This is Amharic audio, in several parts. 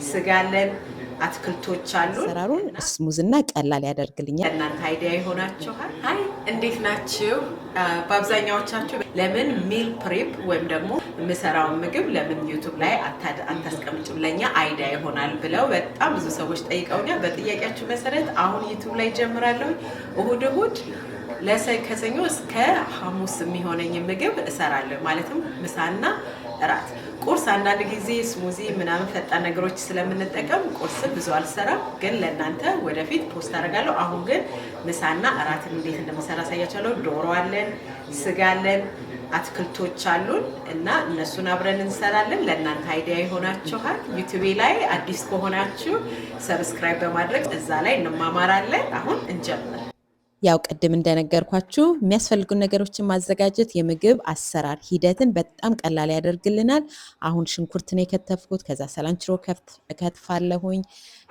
ስጋ አለን፣ አትክልቶች አሉ። አሰራሩን ስሙዝና ቀላል ያደርግልኛል። እናንተ አይዲያ ይሆናችኋል። አይ እንዴት ናችሁ? በአብዛኛዎቻችሁ ለምን ሚል ፕሬፕ ወይም ደግሞ የምሰራውን ምግብ ለምን ዩቱብ ላይ አታስቀምጭም ለኛ አይዲያ ይሆናል ብለው በጣም ብዙ ሰዎች ጠይቀውኛል። በጥያቄያችሁ መሰረት አሁን ዩቱብ ላይ ጀምራለሁ። እሁድ ከሰኞ እስከ ሐሙስ የሚሆነኝ ምግብ እሰራለሁ። ማለትም ምሳና እራት። ቁርስ አንዳንድ ጊዜ ስሙዚ ምናምን ፈጣን ነገሮች ስለምንጠቀም ቁርስ ብዙ አልሰራም፣ ግን ለእናንተ ወደፊት ፖስት አደርጋለሁ። አሁን ግን ምሳና እራትን እንዴት እንደምሰራ አሳያችኋለሁ። ዶሮ አለን፣ ስጋ አለን፣ አትክልቶች አሉን እና እነሱን አብረን እንሰራለን። ለእናንተ አይዲያ ይሆናችኋል። ዩቲዩብ ላይ አዲስ ከሆናችሁ ሰብስክራይብ በማድረግ እዛ ላይ እንማማራለን። አሁን እንጀምር። ያው ቅድም እንደነገርኳችሁ የሚያስፈልጉን ነገሮችን ማዘጋጀት የምግብ አሰራር ሂደትን በጣም ቀላል ያደርግልናል። አሁን ሽንኩርትን የከተፍኩት፣ ከዛ ሰላንችሮ እከትፋለሁኝ፣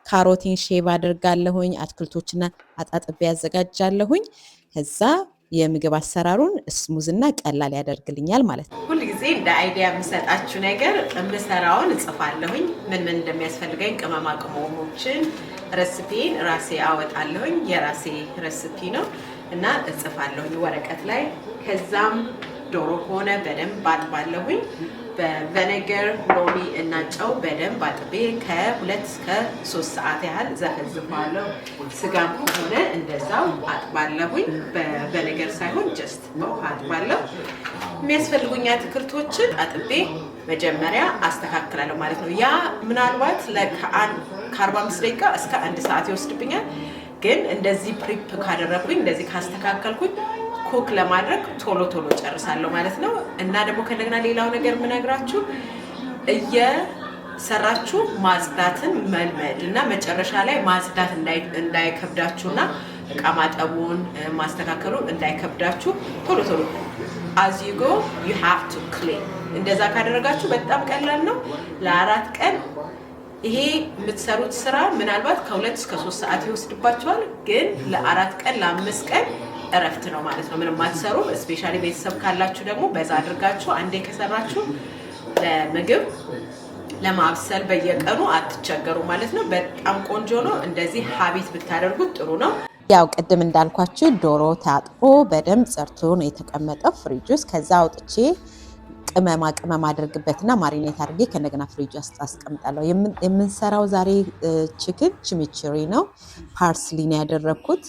ካሮቲን ሼቭ አድርጋለሁኝ፣ አትክልቶችና አጣጥቤ ያዘጋጃለሁኝ። ከዛ የምግብ አሰራሩን ስሙዝና ቀላል ያደርግልኛል ማለት ነው። ሁል ጊዜ እንደ አይዲያ የምሰጣችሁ ነገር የምሰራውን እጽፋለሁኝ። ምን እንደሚያስፈልገኝ ቅመማ ቅመሞችን ረሲፒን ራሴ አወጣለሁኝ። የራሴ ረሲፒ ነው እና እጽፋለሁኝ ወረቀት ላይ። ከዛም ዶሮ ከሆነ በደንብ አጥባለሁኝ። በቪኔገር ሎሚ እና ጨው በደንብ አጥቤ ከ2 እስከ 3 ሰዓት ያህል ዘፈዝፋለሁ። ስጋም ከሆነ እንደዛው አጥባለሁኝ። በቪኔገር ሳይሆን ጀስት በውሃ አጥባለሁ። የሚያስፈልጉኝ አትክልቶችን አጥቤ መጀመሪያ አስተካክላለሁ ማለት ነው። ያ ምናልባት ከ45 ደቂቃ እስከ 1 ሰዓት ይወስድብኛል። ግን እንደዚህ ፕሪፕ ካደረኩኝ፣ እንደዚህ ካስተካከልኩኝ ኩክ ለማድረግ ቶሎ ጨርሳለሁ ማለት ነው። እና ደግሞ ከእንደገና ሌላው ነገር የምነግራችሁ እየሰራችሁ ማጽዳትን መልመድ እና መጨረሻ ላይ ማጽዳት እንዳይከብዳችሁና እቃ ማጠቡን ማስተካከሉ እንዳይከብዳችሁ ቶሎ as you go you have to clean። እንደዛ ካደረጋችሁ በጣም ቀላል ነው። ለ4 ቀን ይሄ የምትሰሩት ስራ ምናልባት ከ2 እስከ 3 ሰዓት ይወስድባችኋል። ግን ለ4 ቀን ለ5 ቀን እረፍት ነው ማለት ነው። ምንም አትሰሩም። ስፔሻሊ ቤተሰብ ካላችሁ ደግሞ በዛ አድርጋችሁ አንዴ ከሰራችሁ ለምግብ ለማብሰል በየቀኑ አትቸገሩ ማለት ነው። በጣም ቆንጆ ነው። እንደዚህ ሀቢት ብታደርጉት ጥሩ ነው። ያው ቅድም እንዳልኳችሁ ዶሮ ታጥቦ በደንብ ጸርቶ ነው የተቀመጠው ፍሪጅ ውስጥ። ከዛ አውጥቼ ቅመም አድርግበትና ማሪኔት አድርጌ ከነገና ፍሪጅ ውስጥ አስቀምጣለሁ። የምንሰራው ዛሬ ቺክን ቺሚቺሪ ነው። ፓርስሊ ነው ያደረኩት።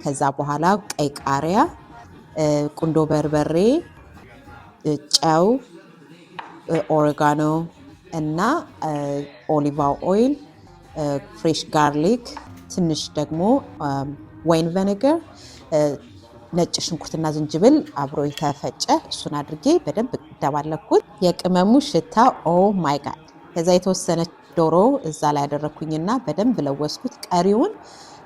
ከዛ በኋላ ቀይ ቃሪያ፣ ቁንዶ በርበሬ፣ ጨው፣ ኦሬጋኖ እና ኦሊቭ ኦይል፣ ፍሬሽ ጋርሊክ፣ ትንሽ ደግሞ ዋይን ቪኔገር፣ ነጭ ሽንኩርትና ዝንጅብል አብሮ የተፈጨ እሱን አድርጌ በደንብ ደባለኩት። የቅመሙ ሽታ ኦ ማይ ጋድ። ከዛ የተወሰነ ዶሮ እዛ ላይ ያደረኩኝና በደንብ ለወስኩት። ቀሪውን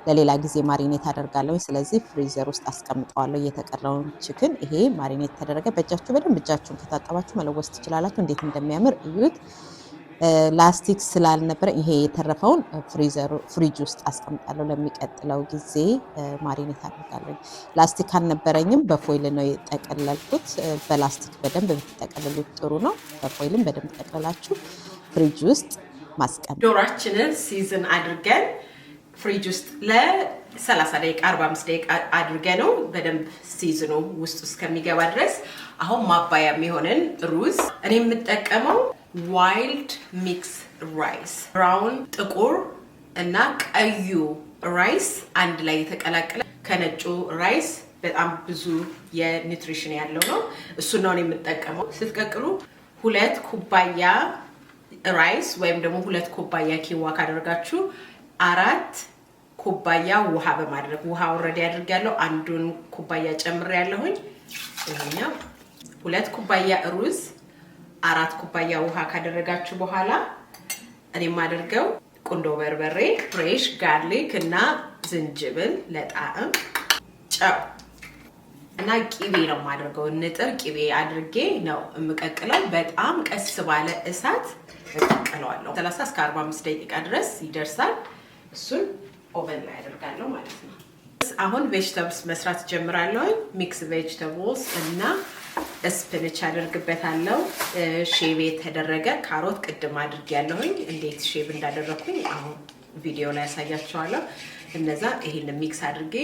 ለሌላ ጊዜ ማሪኔት አደርጋለሁ። ስለዚህ ፍሪዘር ውስጥ አስቀምጠዋለሁ። የተቀረውን ቺክን ይሄ ማሪኔት ተደረገ። በእጃችሁ በደንብ እጃችሁን ከታጠባችሁ መለወስ ትችላላችሁ። እንዴት እንደሚያምር እዩት። ላስቲክ ስላልነበረ ይሄ የተረፈውን ፍሪጅ ውስጥ አስቀምጣለሁ። ለሚቀጥለው ጊዜ ማሪኔት አደርጋለሁ። ላስቲክ አልነበረኝም፣ በፎይል ነው የጠቀለልኩት። በላስቲክ በደንብ ብትጠቀልሉት ጥሩ ነው። በፎይልም በደንብ ጠቅልላችሁ ፍሪጅ ውስጥ ማስቀመጥ። ዶሯችንን ሲዝን አድርገን ፍሪጅ ውስጥ ለ30 ደቂቃ 45 ደቂቃ አድርገ ነው በደንብ ሲዝኑ ውስጥ እስከሚገባ ድረስ። አሁን ማባያ የሚሆንን ሩዝ እኔ የምጠቀመው ዋይልድ ሚክስ ራይስ፣ ብራውን ጥቁር እና ቀዩ ራይስ አንድ ላይ የተቀላቀለ ከነጩ ራይስ በጣም ብዙ የኒውትሪሽን ያለው ነው። እሱን ነው የምጠቀመው። ስትቀቅሉ 2 ኩባያ ራይስ ወይም ደግሞ 2 ኩባያ ኪዋ ካደረጋችሁ 4 ኩባያ ውሃ በማድረግ ውሃ ኦልሬዲ አድርጌያለሁ። አንዱን ኩባያ ጨምሬያለሁኝ። ይሄኛው 2 ኩባያ ሩዝ 4 ኩባያ ውሃ ካደረጋችሁ በኋላ እኔ የማደርገው ቁንዶ በርበሬ፣ ፍሬሽ ጋርሊክ እና ዝንጅብል ለጣዕም፣ ጨው እና ቂቤ ነው የማደርገው። ንጥር ቂቤ አድርጌ ነው የምቀቅለው። በጣም ቀስ ባለ እሳት እቀቅለዋለሁ። 30 እስከ 45 ደቂቃ ድረስ ይደርሳል። እሱን ኦቨን ላይ አደርጋለሁ ማለት ነው። አሁን ቬጅተብልስ መስራት ጀምራለሁ። ሚክስ ቬጅተብልስ እና ስፒንች አደርግበታለሁ። ሼቭ የተደረገ ካሮት ቅድም አድርጌያለሁኝ። እንዴት ሼቭ እንዳደረኩኝ አሁን ቪዲዮ ላይ ያሳያችኋለሁ። እነዛ ይሄን ሚክስ አድርጌ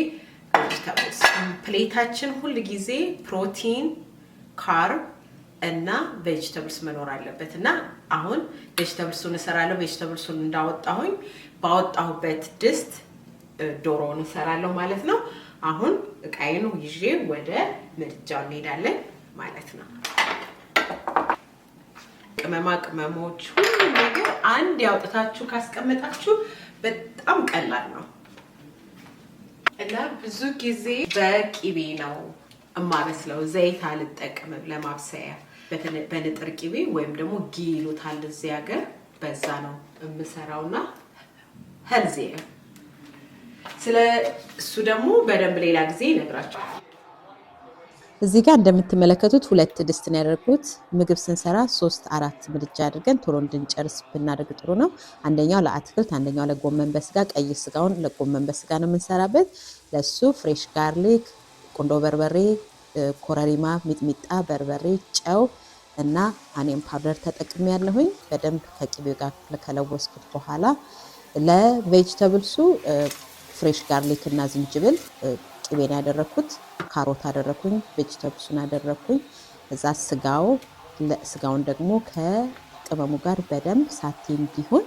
ቬጂታብልስ ፕሌታችን ሁሉ ጊዜ ፕሮቲን፣ ካርብ እና ቬጂታብልስ መኖር አለበት እና አሁን ቬጂታብልሱን እሰራለሁ። ቬጂታብልሱን እንዳወጣሁኝ ባወጣሁበት ድስት ዶሮውን እሰራለሁ ማለት ነው። አሁን እቃዬን ይዤ ወደ ምድጃው እንሄዳለን ማለት ነው። ቅመማ ቅመሞች ሁሉ ነገር አንድ ያውጣታችሁ ካስቀመጣችሁ በጣም ቀላል ነው እና ብዙ ጊዜ በቂቤ ነው እማበስለው። ዘይት አልጠቀምም ለማብሰያ። በንጥር ቂቤ ወይም ደግሞ ጊ ይሉታል እዚህ ሀገር፣ በዛ ነው የምሰራውና ሄልዚ ነው። ስለ እሱ ደግሞ በደንብ ሌላ ጊዜ ይነግራችኋል። እዚህ ጋር እንደምትመለከቱት 2 ድስት ነው ያደረኩት። ምግብ ስንሰራ 3-4 ምድጃ አድርገን ቶሎ እንድንጨርስ ብናደርግ ጥሩ ነው። አንደኛው ለአትክልት፣ አንደኛው ለጎመን በስጋ። ቀይ ስጋውን ለጎመን በስጋ ነው የምንሰራበት። ለሱ ፍሬሽ ጋርሊክ፣ ቁንዶ በርበሬ፣ ኮረሪማ፣ ሚጥሚጣ፣ በርበሬ፣ ጨው እና አኒየን ፓውደር ተጠቅሜ ያለሁኝ። በደንብ ከቂቤው ጋር ከለወስኩት በኋላ ለቬጂታብልሱ ፍሬሽ ጋርሊክ እና ዝንጅብል ቅቤን ያደረኩት፣ ካሮት አደረኩኝ፣ ቬጂታብልሱን አደረኩኝ። እዛ ስጋውን ደግሞ ከቅመሙ ጋር በደንብ ሳቴ እንዲሆን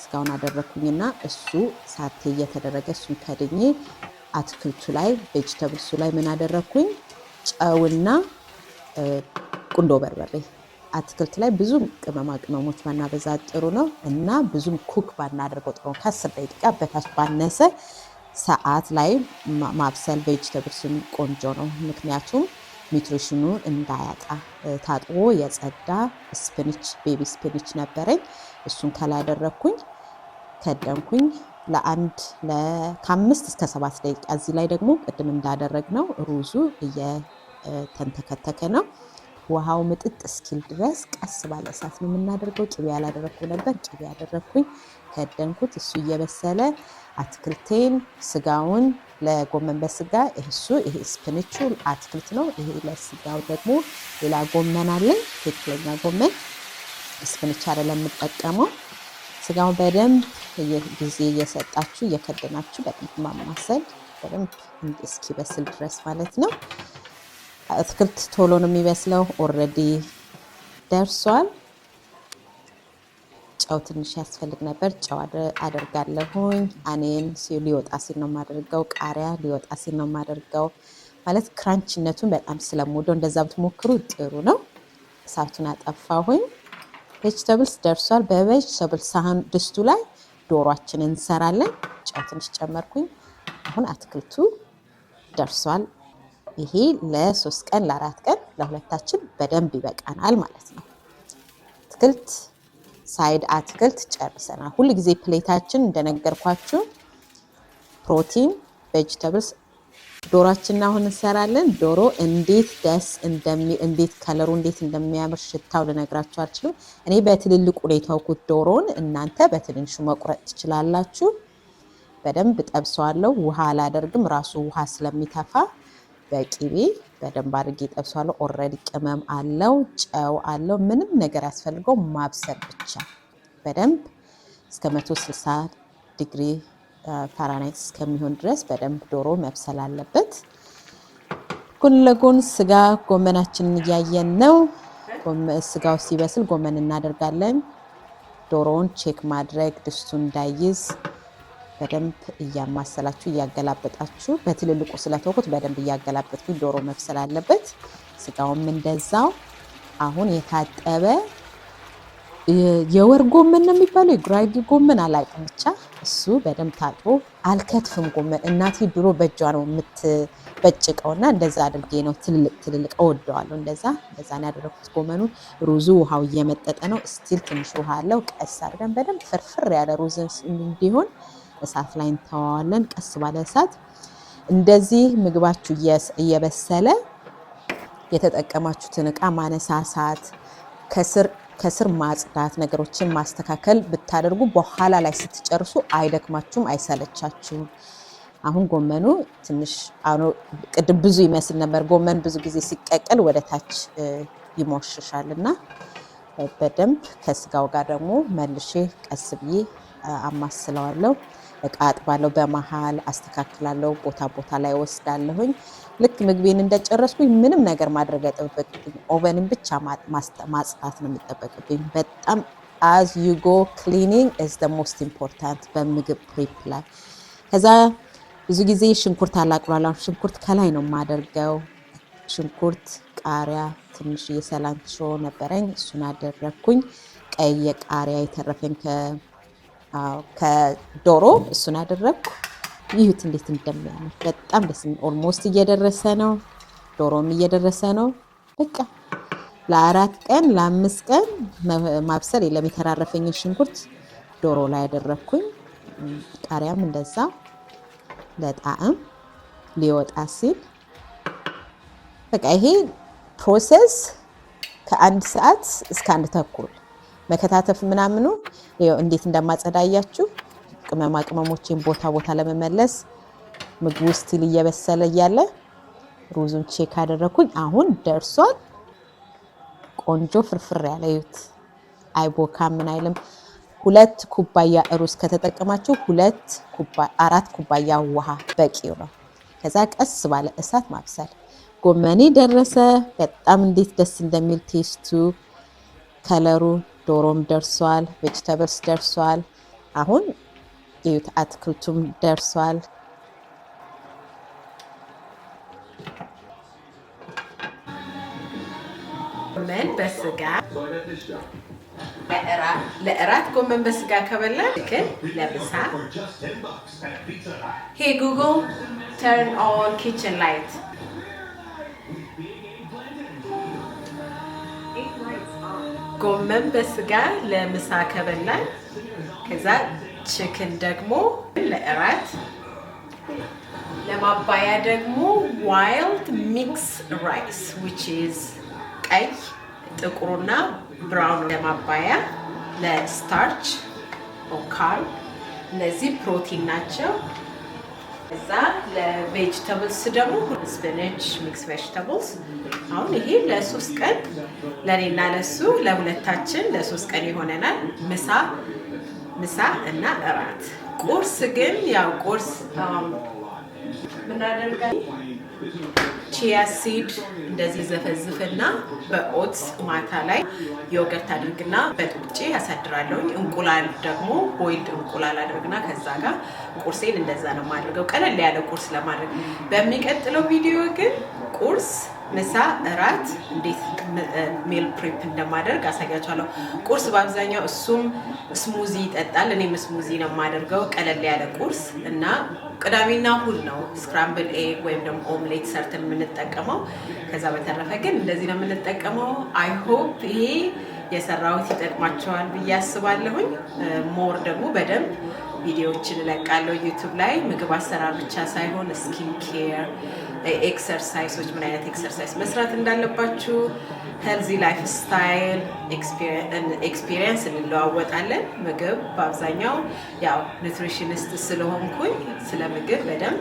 ስጋውን አደረኩኝና እሱ ሳቴ እየተደረገ እሱን ከድኜ አትክልቱ ላይ ቬጂታብልሱ ላይ ምን አደረኩኝ? ጨውና ቁንዶ በርበሬ። አትክልት ላይ ብዙም ቅመማ ቅመሞች ባናበዛ ጥሩ ነው እና ብዙም ኩክ ባናደርገው ጥሩ ነው። ከ10 ደቂቃ በታች ባነሰ ሰዓት ላይ ማብሰል ቬጂታብልስን ቆንጆ ነው። ምክንያቱም ኒውትሪሽኑ እንዳያጣ። ታጥቦ የጸዳ ስፒንች፣ ቤቢ ስፒንች ነበረኝ። እሱን ከላይ አደረኩኝ፣ ከደንኩኝ ከ5 እስከ 7 ደቂቃ። እዚህ ላይ ደግሞ ቅድም እንዳደረግነው ሩዙ እየተንተከተከ ነው። ውሃው ምጥጥ እስኪል ድረስ ቀስ ባለ እሳት ነው የምናደርገው። ቅቤ ያላደረኩ ነበር፣ ቅቤ ያደረኩኝ፣ ከደንኩት። እሱ እየበሰለ አትክልቴን፣ ስጋውን ለጎመን በስጋ ይሄ ስፒንቹ አትክልት ነው። ይሄ ለስጋው ደግሞ ሌላ ጎመን አለኝ፣ ትክክለኛ ጎመን፣ ስፒንች አይደለም የምጠቀመው። ስጋውን በደንብ ጊዜ እየሰጣችሁ እየከደናችሁ በደንብ ማማሰል፣ በደንብ እስኪበስል ድረስ ማለት ነው። አትክልት ቶሎ ነው የሚበስለው። ኦልሬዲ ደርሷል። ጨው ትንሽ ያስፈልግ ነበር፣ ጨው አደርጋለሁኝ። አኔን ሊወጣ ሲል ነው የማደርገው። ቃሪያ ሊወጣ ሲል ነው የማደርገው። ማለት ክራንችነቱን በጣም ስለምወደው እንደዛ ብትሞክሩ ጥሩ ነው። እሳቱን አጠፋሁኝ። ቬጂታብልስ ደርሷል። በቬጂታብል ሳህን ድስቱ ላይ ዶሮአችንን እንሰራለን። ጨው ትንሽ ጨመርኩኝ። አሁን አትክልቱ ደርሷል። ይሄ ለ3 ቀን ለ4 ቀን ለሁለታችን በደንብ ይበቃናል ማለት ነው። አትክልት ሳይድ አትክልት ጨርሰናል። ሁሉ ጊዜ ፕሌታችን እንደነገርኳችሁ ፕሮቲን፣ ቬጂታብልስ። ዶሮአችንን አሁን እንሰራለን። ዶሮ እንዴት እንዴት ከለሩ እንዴት እንደሚያምር ሽታው ልነግራችሁ አልችልም። እኔ በትልልቁ ነው የተውኩት ዶሮውን፣ እናንተ በትንሹ መቁረጥ ትችላላችሁ። በደንብ ጠብሰዋለሁ። ውሃ አላደርግም፣ ራሱ ውሃ ስለሚተፋ በቂቤ በደንብ አድርጌ ጠብሰዋለሁ። ኦልሬዲ ቅመም አለው፣ ጨው አለው። ምንም ነገር ያስፈልገው ማብሰል ብቻ። በደንብ እስከ 160 ዲግሪ ፋራናይት እስከሚሆን ድረስ በደንብ ዶሮ መብሰል አለበት። ጎን ለጎን ስጋ ጎመናችንን እያየን ነው። ስጋው ሲበስል ጎመን እናደርጋለን። ዶሮውን ቼክ ማድረግ ድስቱ እንዳይዝ በደንብ እያማሰላችሁ እያገላበጣችሁ። በትልልቁ ስለተወኩት በደንብ እያገላበጥኩኝ ዶሮ መብሰል አለበት። ስጋውም እንደዛው። አሁን የታጠበ የወር ጎመን ነው የሚባለው፣ የጉራጌ ጎመን አላውቅም፣ ብቻ እሱ በደንብ ታጥቦ። አልከትፍም ጎመን፣ እናቴ ድሮ በእጇ ነው የምትበጭቀውና እንደዛ አድርጌ ነው ትልልቅ እወደዋለሁ። እንደዛ ነው ያደረኩት ጎመኑ። ሩዙ ውሃው እየመጠጠ ነው፣ ስቲል ትንሽ ውሃ አለው። ቀስ አድርገን በደንብ ፍርፍር ያለ ሩዝ እንዲሆን እሳት ላይ እንተዋዋለን፣ ቀስ ባለ እሳት። እንደዚህ ምግባችሁ እየበሰለ የተጠቀማችሁትን እቃ ማነሳሳት፣ ከስር ማጽዳት፣ ነገሮችን ማስተካከል ብታደርጉ በኋላ ላይ ስትጨርሱ አይደክማችሁም፣ አይሰለቻችሁም። አሁን ጎመኑ ትንሽ ቅድም ብዙ ይመስል ነበር። ጎመን ብዙ ጊዜ ሲቀቀል ወደ ታች ይሞሽሻልና በደንብ ከስጋው ጋር ደግሞ መልሼ ቀስ ብዬ አማስለዋለሁ። እቃ አጥባለሁ፣ በመሃል አስተካክላለሁ፣ ቦታ ላይ ወስዳለሁኝ። ልክ ምግቤን እንደጨረስኩኝ ምንም ነገር ማድረግ አይጠበቅብኝ፣ ኦቨንን ብቻ ማጽዳት ነው የሚጠበቅብኝ። በጣም as you go cleaning is the most important በምግብ ፕሪፕ ላይ። ከዛ ብዙ ጊዜ ሽንኩርት አላቁላለሁ። ሽንኩርት ከላይ ነው የማደርገው። ሽንኩርት፣ ቃሪያ፣ ትንሽ የሰላንትሮ ነበረኝ እሱን አደረግኩኝ። ቀይ ቃሪያ የተረፈኝ ከዶሮ እሱን አደረግኩ። ይሁት እንዴት እንደሚያምር በጣም ደስ የሚል። ኦልሞስት እየደረሰ ነው፣ ዶሮም እየደረሰ ነው። በቃ ለ4 ቀን ለ5 ቀን ማብሰል የለም። የተራረፈኝን ሽንኩርት ዶሮ ላይ ያደረግኩኝ፣ ቃሪያም እንደዛ ለጣዕም ሊወጣ ሲል በቃ ይሄ ፕሮሰስ ከ1 ሰዓት እስከ 1 ተኩል መከታተፍ ምናምኑ ይኸው እንዴት እንደማጸዳያችሁ። ቅመማ ቅመሞችን ቦታ ለመመለስ ምግቡ ስቲል እየበሰለ እያለ ሩዙን ቼክ አደረኩኝ። አሁን ደርሷል። ቆንጆ ፍርፍር ያለ ይሁት አይቦካ ምን አይልም። 2 ኩባያ ሩዝ ከተጠቀማችሁ 4 ኩባያ ውሃ በቂው ነው። ከዛ ቀስ ባለ እሳት ማብሰል። ጎመኔ ደረሰ። በጣም እንዴት ደስ እንደሚል ቴስቱ፣ ከለሩ። ዶሮም ደርሷል፣ ቬጂታብልስ ደርሷል። አሁን ይሁት አትክልቱም ደርሷል። ጎመን በስጋ ለእራት ጎመን በስጋ ከበላ ግን ለምሳ ሄይ ጉግል ተርን ኦን ኪችን ላይት። ጎመን በስጋ ለምሳ ከበላ ከዛ ቺክን ደግሞ ለእራት፣ ለማባያ ደግሞ ዋይልድ ሚክስ ራይስ which is ቀይ ጥቁሩና ብራውን ለማባያ፣ ለስታርች ኦካል። እነዚህ ፕሮቲን ናቸው። እዛ ለቬጅታብልስ ደግሞ ስፒናች ሚክስ ቬጅታብልስ። አሁን ይሄ ለ3 ቀን ለኔና ለሱ ለሁለታችን ለ3 ቀን ይሆነናል። ምሳ እና እራት። ቁርስ ግን ያው ቁርስ ምን አደርጋለሁ? ቺያ ሲድ እንደዚህ ዘፈዝፍና በኦትስ ማታ ላይ ዮገርት አድርግና በጥብጬ ያሳድራለሁ። እንቁላል ደግሞ ቦይልድ እንቁላል አድርግና ከዛ ጋር ቁርሴን እንደዛ ነው የማደርገው፣ ቀለል ያለ ቁርስ ለማድረግ። በሚቀጥለው ቪዲዮ ግን ቁርስ፣ ምሳ፣ እራት እንዴት ሜል ፕሪፕ እንደማደርግ አሳያችኋለሁ። ቁርስ በአብዛኛው እሱም ስሙዚ ይጠጣል፣ እኔም ስሙዚ ነው የማደርገው፣ ቀለል ያለ ቁርስ እና ቅዳሜና እሁድ ነው ስክራምብል ኤግ ወይም ደግሞ ኦምሌት ሰርተን የምንጠቀመው። ከዛ በተረፈ ግን እንደዚህ ነው የምንጠቀመው። አይ ሆፕ ይሄ የሰራሁት ይጠቅማቸዋል ብዬ አስባለሁኝ። ሞር ደግሞ በደንብ ቪዲዮዎችን እለቃለሁ ዩቱብ ላይ፣ ምግብ አሰራር ብቻ ሳይሆን ስኪን ኬር፣ ኤክሰርሳይሶች፣ ምን አይነት ኤክሰርሳይዝ መስራት እንዳለባችሁ፣ ሄልዚ ላይፍ ስታይል ኤክስፒሪየንስ እንለዋወጣለን። ምግብ በአብዛኛው ያው ኒትሪሽኒስት ስለሆንኩኝ ስለ ምግብ በደንብ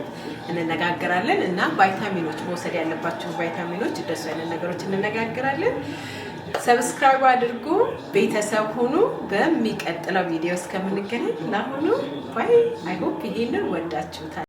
እንነጋገራለን እና ቫይታሚኖች መውሰድ ያለባችሁ ቫይታሚኖች፣ እንደሱ አይነት ነገሮች እንነጋገራለን። ሰብስክራይብ አድርጉ፣ ቤተሰብ ሁኑ። በሚቀጥለው ቪዲዮ እስከምንገናኝ ለአሁኑ ባይ። አይ ሆፕ ይሄንን ወዳችሁታል።